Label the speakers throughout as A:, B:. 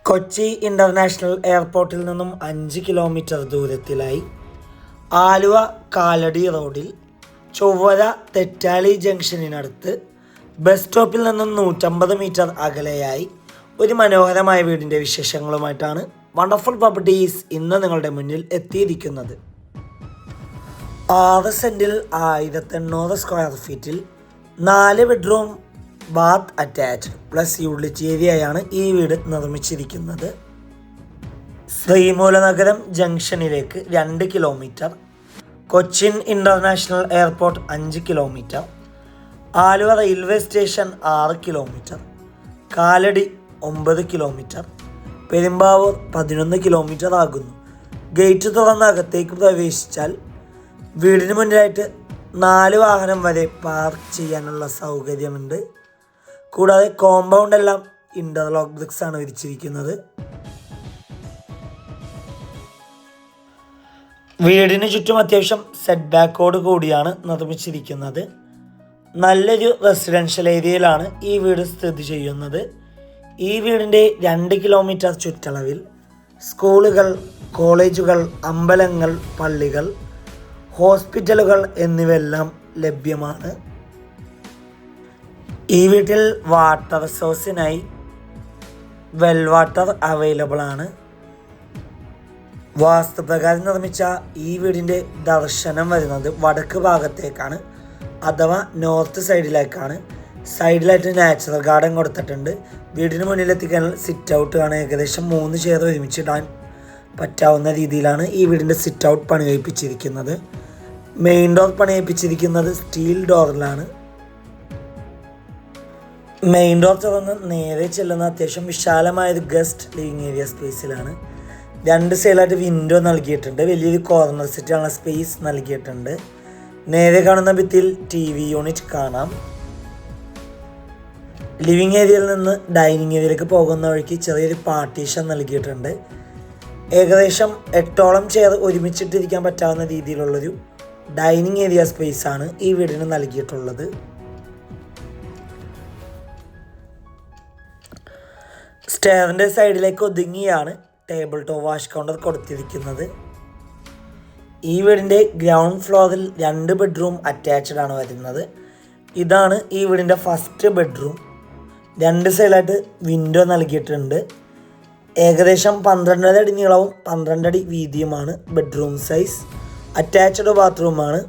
A: Kochi international എയർപോർട്ടിൽ നിന്നും 5 kilometre ദൂരത്തിലായി Aluva Kalady റോഡിൽ ചൊവ്വര തെറ്റാലി ജംഗ്ഷനിനടുത്ത് ബസ് സ്റ്റോപ്പിൽ നിന്നും 150 മീറ്റർ അകലെയായി ഒരു മനോഹരമായ വീടിൻ്റെ വിശേഷങ്ങളുമായിട്ടാണ് വണ്ടർഫുൾ പ്രോപ്പർട്ടീസ് ഇന്ന് നിങ്ങളുടെ മുന്നിൽ എത്തിയിരിക്കുന്നത്. 6 സെൻറ്റിൽ 1800 സ്ക്വയർ ഫീറ്റിൽ 4 bedroom bath attached plus utility ഏരിയയാണ് ഈ വീട് നിർമ്മിച്ചിരിക്കുന്നത്. ശ്രീമൂലനഗരം ജംഗ്ഷനിലേക്ക് 2 kilometre, Cochin international airport 5 kilometre, Aluva railway station 6 kilometre, Kalady 9 kilometre, Perumbavoor 11 kilometre ആകുന്നു. ഗേറ്റ് തുറന്ന് അകത്തേക്ക് പ്രവേശിച്ചാൽ വീടിന് മുന്നിലായിട്ട് 4 വാഹനം വരെ പാർക്ക് ചെയ്യാനുള്ള സൗകര്യമുണ്ട്. കൂടാതെ കോമ്പൗണ്ട് എല്ലാം ഇൻ്റർലോക്ക് ബ്രിക്സ് ആണ് വിരിച്ചിരിക്കുന്നത്. വീടിന് ചുറ്റും അത്യാവശ്യം സെറ്റ് ബാക്കോട് കൂടിയാണ് നിർമ്മിച്ചിരിക്കുന്നത്. നല്ലൊരു റെസിഡൻഷ്യൽ ഏരിയയിലാണ് ഈ വീട് സ്ഥിതി ചെയ്യുന്നത്. ഈ വീടിൻ്റെ 2 കിലോമീറ്റർ ചുറ്റളവിൽ സ്കൂളുകൾ, കോളേജുകൾ, അമ്പലങ്ങൾ, പള്ളികൾ, ഹോസ്പിറ്റലുകൾ എന്നിവയെല്ലാം ലഭ്യമാണ്. ഈ വീട്ടിൽ വാട്ടർ സോഴ്സിനായി വെൽ വാട്ടർ അവൈലബിൾ ആണ്. വാസ്തുപ്രകാരം നിർമ്മിച്ച ഈ വീടിൻ്റെ ദർശനം വരുന്നത് വടക്ക് ഭാഗത്തേക്കാണ്, അഥവാ നോർത്ത് സൈഡിലേക്കാണ്. സൈഡിലായിട്ട് നാച്ചുറൽ ഗാർഡൻ കൊടുത്തിട്ടുണ്ട്. വീടിന് മുന്നിലെത്തിക്കാൻ സിറ്റ് ഔട്ട് ആണ്. ഏകദേശം 3 ചെയർ ഒരുമിച്ചിടാൻ പറ്റാവുന്ന രീതിയിലാണ് ഈ വീടിൻ്റെ സിറ്റ് ഔട്ട് പണികഴിപ്പിച്ചിരിക്കുന്നത്. മെയിൻ ഡോർ പണികഴിപ്പിച്ചിരിക്കുന്നത് സ്റ്റീൽ ഡോറിലാണ്. മെയിൻ ഡോർ തുറന്ന് നേരെ ചെല്ലുന്ന അത്യാവശ്യം വിശാലമായൊരു ഗസ്റ്റ് ലിവിങ് ഏരിയ സ്പേസിലാണ്. 2 സൈഡിലായിട്ട് വിൻഡോ നൽകിയിട്ടുണ്ട്. വലിയൊരു കോർണർ സെറ്റാണ് സ്പേസ് നൽകിയിട്ടുണ്ട്. നേരെ കാണുന്ന ഭിത്തിയിൽ TV യൂണിറ്റ് കാണാം. ലിവിങ് ഏരിയയിൽ നിന്ന് ഡൈനിങ് ഏരിയയിലേക്ക് പോകുന്ന വഴിക്ക് ചെറിയൊരു പാർട്ടീഷൻ നൽകിയിട്ടുണ്ട്. ഏകദേശം 8ഓളം ചെയർ ഒരുമിച്ചിട്ടിരിക്കാൻ പറ്റാവുന്ന രീതിയിലുള്ളൊരു ഡൈനിങ് ഏരിയ സ്പേസാണ് ഈ വീടിന് നൽകിയിട്ടുള്ളത്. സ്റ്റെയറിൻ്റെ സൈഡിലേക്ക് ഒതുങ്ങിയാണ് ടേബിൾ ടോപ്പ് വാഷ് കൗണ്ടർ കൊടുത്തിരിക്കുന്നത്. ഈ വീടിൻ്റെ ഗ്രൗണ്ട് ഫ്ലോറിൽ 2 ബെഡ്റൂം അറ്റാച്ച്ഡ് ആണ് വരുന്നത്. ഇതാണ് ഈ വീടിൻ്റെ ഫസ്റ്റ് ബെഡ്റൂം. 2 സൈഡിലായിട്ട് വിൻഡോ നൽകിയിട്ടുണ്ട്. ഏകദേശം 12 അടി നീളവും 12 അടി വീതിയുമാണ് ബെഡ്റൂം സൈസ്. അറ്റാച്ച്ഡ് ബാത്റൂമാണ്.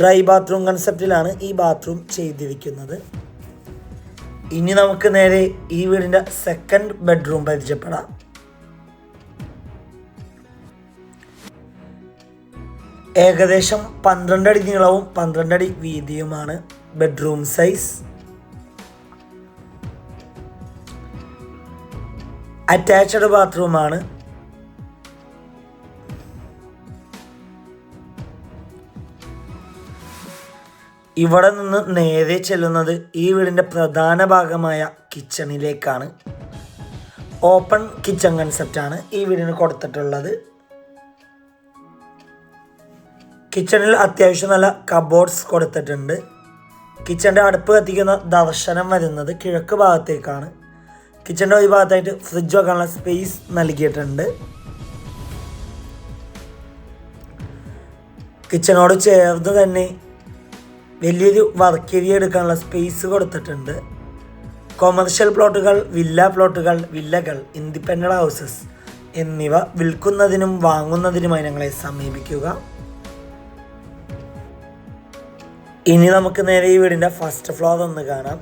A: ഡ്രൈ ബാത്റൂം കൺസെപ്റ്റിലാണ് ഈ ബാത്റൂം ചെയ്തിരിക്കുന്നത്. ഇനി നമുക്ക് നേരെ ഈ വീടിൻ്റെ സെക്കൻഡ് ബെഡ്റൂം പരിചയപ്പെടാം. ഏകദേശം 12 അടി നീളവും 12 അടി വീതിയുമാണ് ബെഡ്റൂം സൈസ്. അറ്റാച്ച്ഡ് ബാത്റൂമാണ്. ഇവിടെ നിന്ന് നേരെ ചെല്ലുന്നത് ഈ വീടിൻ്റെ പ്രധാന ഭാഗമായ കിച്ചണിലേക്കാണ്. ഓപ്പൺ കിച്ചൺ കൺസെപ്റ്റാണ് ഈ വീടിന് കൊടുത്തിട്ടുള്ളത്. കിച്ചണിൽ അത്യാവശ്യം നല്ല കബോർഡ്സ് കൊടുത്തിട്ടുണ്ട്. കിച്ചൻ്റെ അടുപ്പ് കത്തിക്കുന്ന ദർശനം വരുന്നത് കിഴക്ക് ഭാഗത്തേക്കാണ്. കിച്ചൻ്റെ ഒരു ഭാഗത്തായിട്ട് ഫ്രിഡ്ജ് വെക്കാനുള്ള സ്പേസ് നൽകിയിട്ടുണ്ട്. കിച്ചണോട് ചേർന്ന് തന്നെ വലിയൊരു വർക്ക് ഏരിയ എടുക്കാനുള്ള സ്പേസ് കൊടുത്തിട്ടുണ്ട്. കൊമേർഷ്യൽ പ്ലോട്ടുകൾ, വില്ല പ്ലോട്ടുകൾ, വില്ലകൾ, ഇൻഡിപെൻഡൻ്റ് ഹൗസസ് എന്നിവ വിൽക്കുന്നതിനും വാങ്ങുന്നതിനുമായി ഞങ്ങളെ സമീപിക്കുക. ഇനി നമുക്ക് നേരെ ഈ വീടിൻ്റെ ഫസ്റ്റ് ഫ്ലോർ ഒന്ന് കാണാം.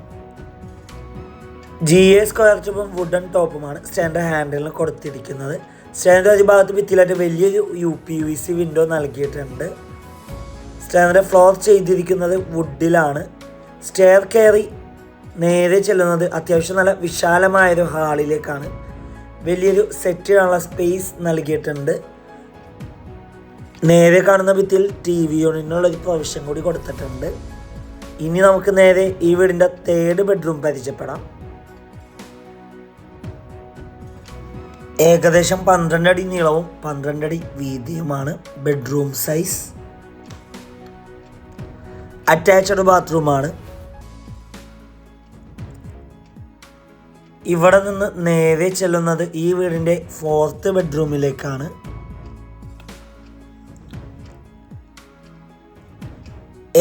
A: GA സ്ക്വയർ ട്യൂബും വുഡൻ ടോപ്പുമാണ് സ്റ്റാൻഡ് ഹാൻഡിലിന് കൊടുത്തിരിക്കുന്നത്. സ്റ്റാൻഡിൻ്റെ ഒരു ഭാഗത്ത് ഭിത്തിയിലായിട്ട് വലിയൊരു UPVC വിൻഡോ നൽകിയിട്ടുണ്ട്. സ്റ്റെയറിൻ്റെ ഫ്ലോർ ചെയ്തിരിക്കുന്നത് വുഡിലാണ്. സ്റ്റെയർ കയറി നേരെ ചെല്ലുന്നത് അത്യാവശ്യം നല്ല വിശാലമായൊരു ഹാളിലേക്കാണ്. വലിയൊരു സെറ്റ് ചെയ്യാനുള്ള സ്പേസ് നൽകിയിട്ടുണ്ട്. നേരെ കാണുന്ന ഭിത്തിയിൽ TV യൂണിറ്റിനുള്ളൊരു പ്രൊവിഷൻ കൂടി കൊടുത്തിട്ടുണ്ട്. ഇനി നമുക്ക് നേരെ ഈ വീടിൻ്റെ തേർഡ് ബെഡ്റൂം പരിചയപ്പെടാം. ഏകദേശം 12 അടി നീളവും 12 അടി വീതിയുമാണ് ബെഡ്റൂം സൈസ്. അറ്റാച്ച്ഡ് ബാത്റൂമാണ്. ഇവിടെ നിന്ന് നേരെ ചെല്ലുന്നത് ഈ വീടിൻ്റെ 4th ബെഡ്റൂമിലേക്കാണ്.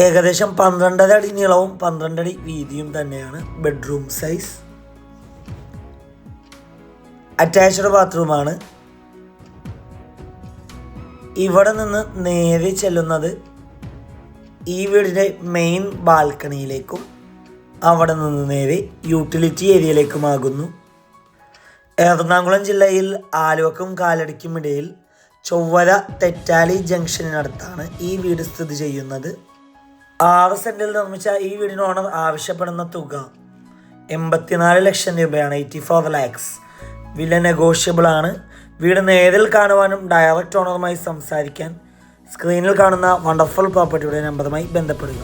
A: ഏകദേശം 12.5 അടി നീളവും 12 അടി വീതിയും തന്നെയാണ് ബെഡ്റൂം സൈസ്. അറ്റാച്ച്ഡ് ബാത്റൂമാണ്. ഇവിടെ നിന്ന് നേരെ ചെല്ലുന്നത് ഈ വീടിൻ്റെ മെയിൻ ബാൽക്കണിയിലേക്കും അവിടെ നിന്ന് നേരെ യൂട്ടിലിറ്റി ഏരിയയിലേക്കുമാകുന്നു. എറണാകുളം ജില്ലയിൽ ആലുവക്കും കാലടിക്കും ഇടയിൽ ചൊവ്വര തെറ്റാലി ജംഗ്ഷനിനടുത്താണ് ഈ വീട് സ്ഥിതി ചെയ്യുന്നത്. 6 സെൻറ്റിൽ നിർമ്മിച്ച ഈ വീടിന് ഓണർ ആവശ്യപ്പെടുന്ന തുക 84 ലക്ഷം രൂപയാണ്. 84 lakhs. വില നെഗോഷ്യബിൾ ആണ്. വീട് നേരിൽ കാണുവാനും ഡയറക്റ്റ് ഓണറുമായി സംസാരിക്കാൻ സ്ക്രീനിൽ കാണുന്ന വണ്ടർഫുൾ പ്രോപ്പർട്ടിയുടെ നമ്പറുമായി ബന്ധപ്പെടുക.